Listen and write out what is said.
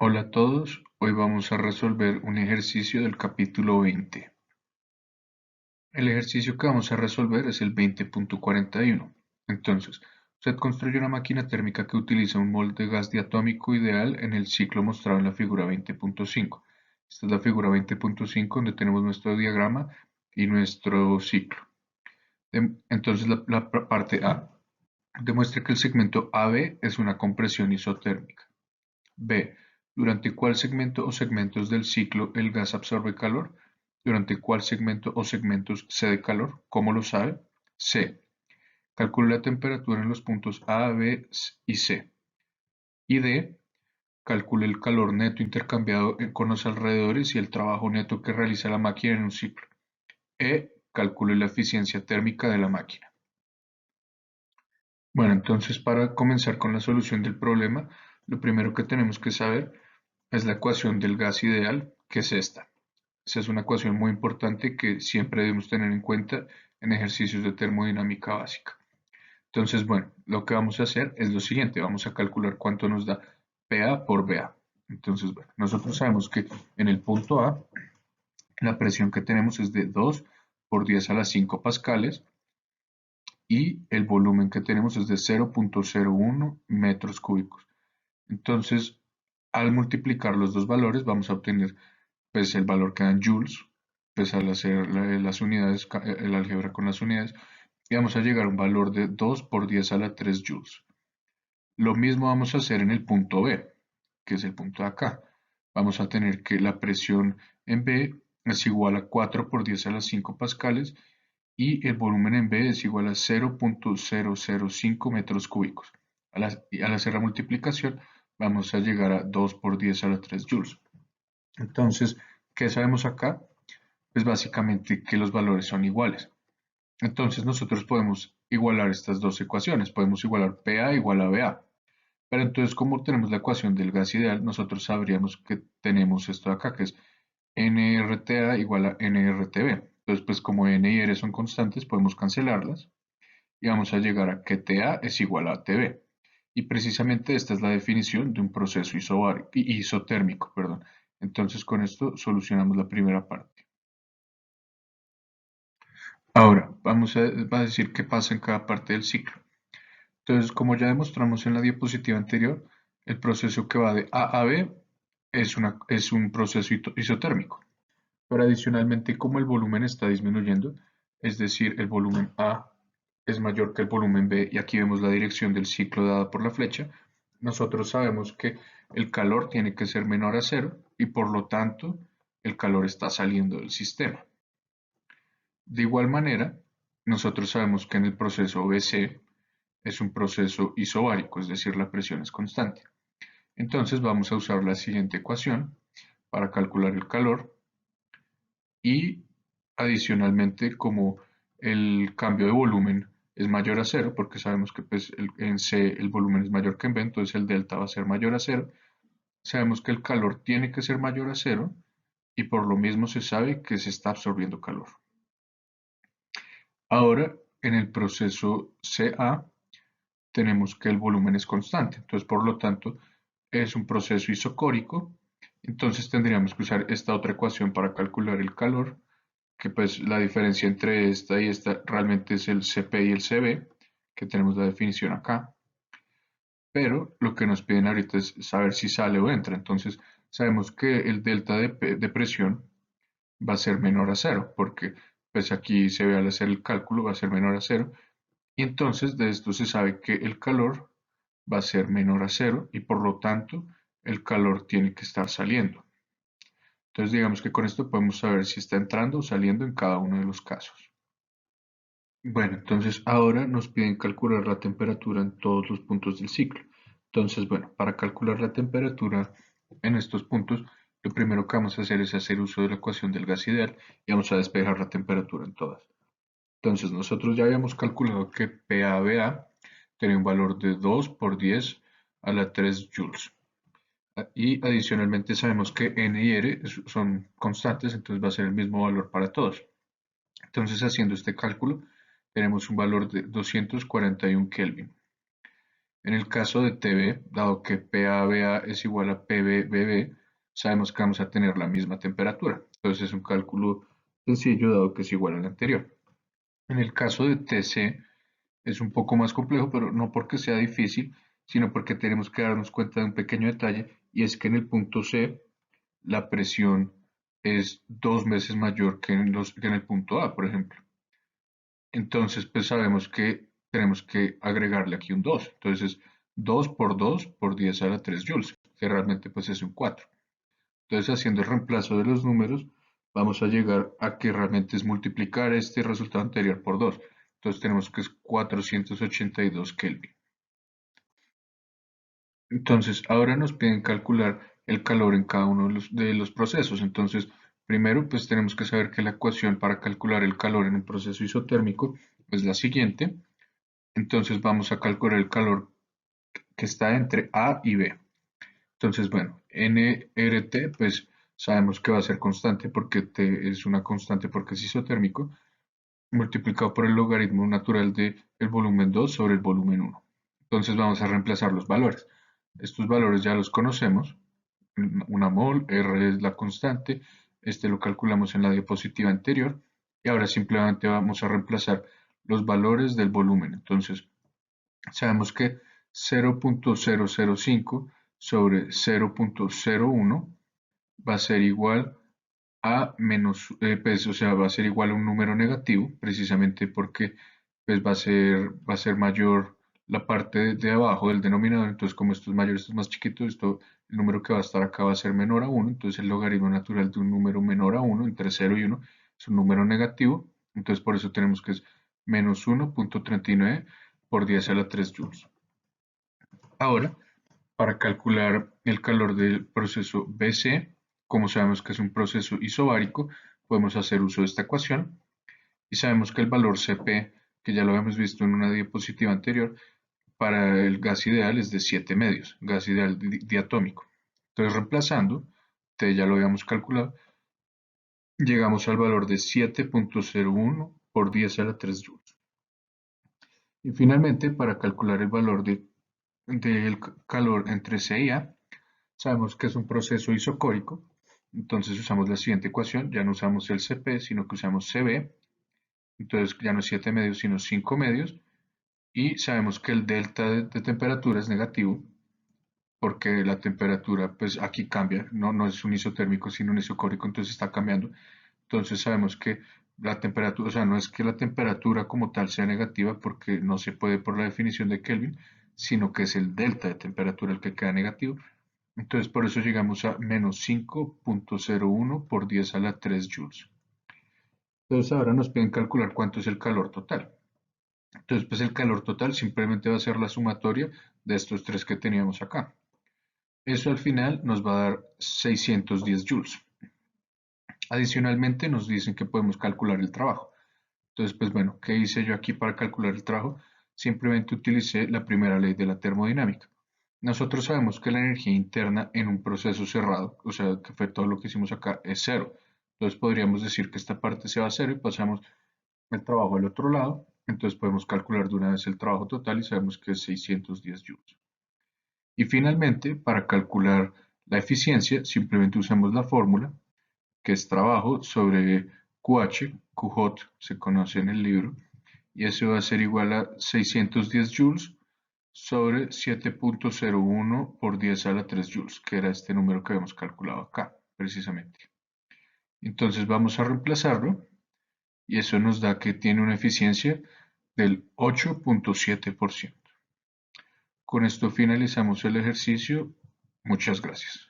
Hola a todos, hoy vamos a resolver un ejercicio del capítulo 20. El ejercicio que vamos a resolver es el 20.41. Entonces, usted construye una máquina térmica que utiliza un molde de gas diatómico ideal en el ciclo mostrado en la figura 20.5. Esta es la figura 20.5 donde tenemos nuestro diagrama y nuestro ciclo. Entonces, la parte A demuestra que el segmento AB es una compresión isotérmica. B. ¿Durante cuál segmento o segmentos del ciclo el gas absorbe calor? ¿Durante cuál segmento o segmentos cede calor? ¿Cómo lo sabe? C. Calcule la temperatura en los puntos A, B y C. Y D. Calcule el calor neto intercambiado con los alrededores y el trabajo neto que realiza la máquina en un ciclo. E. Calcule la eficiencia térmica de la máquina. Bueno, entonces para comenzar con la solución del problema, lo primero que tenemos que saber es la ecuación del gas ideal, que es esta. Esa es una ecuación muy importante que siempre debemos tener en cuenta en ejercicios de termodinámica básica. Entonces, bueno, lo que vamos a hacer es lo siguiente, vamos a calcular cuánto nos da PA por BA. Entonces, bueno, nosotros sabemos que en el punto A la presión que tenemos es de 2 por 10 a las 5 pascales y el volumen que tenemos es de 0.01 metros cúbicos. Entonces, al multiplicar los dos valores vamos a obtener pues el valor que dan joules, pues al hacer las unidades, el álgebra con las unidades, y vamos a llegar a un valor de 2 por 10 a la 3 joules. Lo mismo vamos a hacer en el punto B, que es el punto de acá. Vamos a tener que la presión en B es igual a 4 por 10 a las 5 pascales y el volumen en B es igual a 0.005 metros cúbicos. Al hacer la multiplicación vamos a llegar a 2 por 10 a la 3 joules. Entonces, ¿qué sabemos acá? Pues básicamente que los valores son iguales. Entonces nosotros podemos igualar estas dos ecuaciones, podemos igualar PA igual a BA. Pero entonces, como tenemos la ecuación del gas ideal, nosotros sabríamos que tenemos esto de acá, que es nRTA igual a nRTB. Entonces, pues como n y r son constantes, podemos cancelarlas y vamos a llegar a que TA es igual a TB. Y precisamente esta es la definición de un proceso isotérmico, perdón. Entonces, con esto solucionamos la primera parte. Ahora, va a decir qué pasa en cada parte del ciclo. Entonces, como ya demostramos en la diapositiva anterior, el proceso que va de A a B es un proceso isotérmico. Pero adicionalmente, como el volumen está disminuyendo, es decir, el volumen A es mayor que el volumen B, y aquí vemos la dirección del ciclo dada por la flecha, nosotros sabemos que el calor tiene que ser menor a cero y por lo tanto el calor está saliendo del sistema. De igual manera, nosotros sabemos que en el proceso BC es un proceso isobárico, es decir, la presión es constante. Entonces vamos a usar la siguiente ecuación para calcular el calor y adicionalmente como el cambio de volumen es mayor a cero, porque sabemos que pues, en C el volumen es mayor que en B, entonces el delta va a ser mayor a cero, sabemos que el calor tiene que ser mayor a cero y por lo mismo se sabe que se está absorbiendo calor. Ahora, en el proceso CA, tenemos que el volumen es constante, entonces por lo tanto es un proceso isocórico, entonces tendríamos que usar esta otra ecuación para calcular el calor, que pues la diferencia entre esta y esta realmente es el Cp y el Cv, que tenemos la definición acá, pero lo que nos piden ahorita es saber si sale o entra, entonces sabemos que el delta de presión va a ser menor a cero, porque pues aquí se ve al hacer el cálculo va a ser menor a cero, y entonces de esto se sabe que el calor va a ser menor a cero y por lo tanto el calor tiene que estar saliendo. Entonces digamos que con esto podemos saber si está entrando o saliendo en cada uno de los casos. Bueno, entonces ahora nos piden calcular la temperatura en todos los puntos del ciclo. Entonces, bueno, para calcular la temperatura en estos puntos, lo primero que vamos a hacer es hacer uso de la ecuación del gas ideal y vamos a despejar la temperatura en todas. Entonces, nosotros ya habíamos calculado que PABA tenía un valor de 2 por 10 a la 3 joules. Y adicionalmente sabemos que N y R son constantes, entonces va a ser el mismo valor para todos. Entonces, haciendo este cálculo, tenemos un valor de 241 Kelvin. En el caso de TB, dado que PABA es igual a PBBB, sabemos que vamos a tener la misma temperatura. Entonces es un cálculo sencillo dado que es igual al anterior. En el caso de TC es un poco más complejo, pero no porque sea difícil, sino porque tenemos que darnos cuenta de un pequeño detalle, y es que en el punto C la presión es 2 veces mayor que en el punto A, por ejemplo. Entonces, pues sabemos que tenemos que agregarle aquí un 2. Entonces, 2 por 2 por 10 a la 3 joules, que realmente pues es un 4. Entonces, haciendo el reemplazo de los números, vamos a llegar a que realmente es multiplicar este resultado anterior por 2. Entonces, tenemos que es 482 Kelvin. Entonces, ahora nos piden calcular el calor en cada uno de los procesos. Entonces, primero, pues tenemos que saber que la ecuación para calcular el calor en un proceso isotérmico es la siguiente. Entonces, vamos a calcular el calor que está entre A y B. Entonces, bueno, nRT, pues sabemos que va a ser constante porque T es una constante porque es isotérmico, multiplicado por el logaritmo natural del volumen 2 sobre el volumen 1. Entonces vamos a reemplazar los valores. Estos valores ya los conocemos. Una mol, R es la constante. Este lo calculamos en la diapositiva anterior. Y ahora simplemente vamos a reemplazar los valores del volumen. Entonces, sabemos que 0.005 sobre 0.01 va a ser igual a menos, pues, o sea, va a ser igual a un número negativo, precisamente porque pues, va a ser mayor la parte de abajo del denominador. Entonces, como esto es mayor, esto es más chiquito, el número que va a estar acá va a ser menor a 1. Entonces, el logaritmo natural de un número menor a 1, entre 0 y 1, es un número negativo. Entonces, por eso tenemos que es menos 1.39 por 10 a la 3 joules. Ahora, para calcular el calor del proceso BC, como sabemos que es un proceso isobárico, podemos hacer uso de esta ecuación y sabemos que el valor Cp, que ya lo habíamos visto en una diapositiva anterior, para el gas ideal es de 7 medios, gas ideal diatómico. Entonces, reemplazando, T ya lo habíamos calculado, llegamos al valor de 7.01 por 10 a la 3 joules. Y finalmente, para calcular el valor del calor entre C y A, sabemos que es un proceso isocórico, entonces usamos la siguiente ecuación, ya no usamos el Cp, sino que usamos Cb, entonces ya no es 7 medios, sino 5 medios, y sabemos que el delta de temperatura es negativo, porque la temperatura, pues aquí cambia, no es un isotérmico, sino un isocórico, entonces está cambiando. Entonces sabemos que la temperatura, o sea, no es que la temperatura como tal sea negativa, porque no se puede por la definición de Kelvin, sino que es el delta de temperatura el que queda negativo. Entonces por eso llegamos a menos 5.01 por 10 a la 3 joules. Entonces ahora nos piden calcular cuánto es el calor total. Entonces pues el calor total simplemente va a ser la sumatoria de estos tres que teníamos acá. Eso al final nos va a dar 610 joules. Adicionalmente nos dicen que podemos calcular el trabajo. Entonces pues bueno, ¿qué hice yo aquí para calcular el trabajo? Simplemente utilicé la primera ley de la termodinámica. Nosotros sabemos que la energía interna en un proceso cerrado, o sea, que fue todo lo que hicimos acá, es cero. Entonces podríamos decir que esta parte se va a cero y pasamos el trabajo al otro lado. Entonces podemos calcular de una vez el trabajo total y sabemos que es 610 joules. Y finalmente, para calcular la eficiencia, simplemente usamos la fórmula, que es trabajo sobre QH, QJ se conoce en el libro, y eso va a ser igual a 610 joules sobre 7.01 por 10 a la 3 joules, que era este número que habíamos calculado acá, precisamente. Entonces vamos a reemplazarlo y eso nos da que tiene una eficiencia del 8.7%. Con esto finalizamos el ejercicio. Muchas gracias.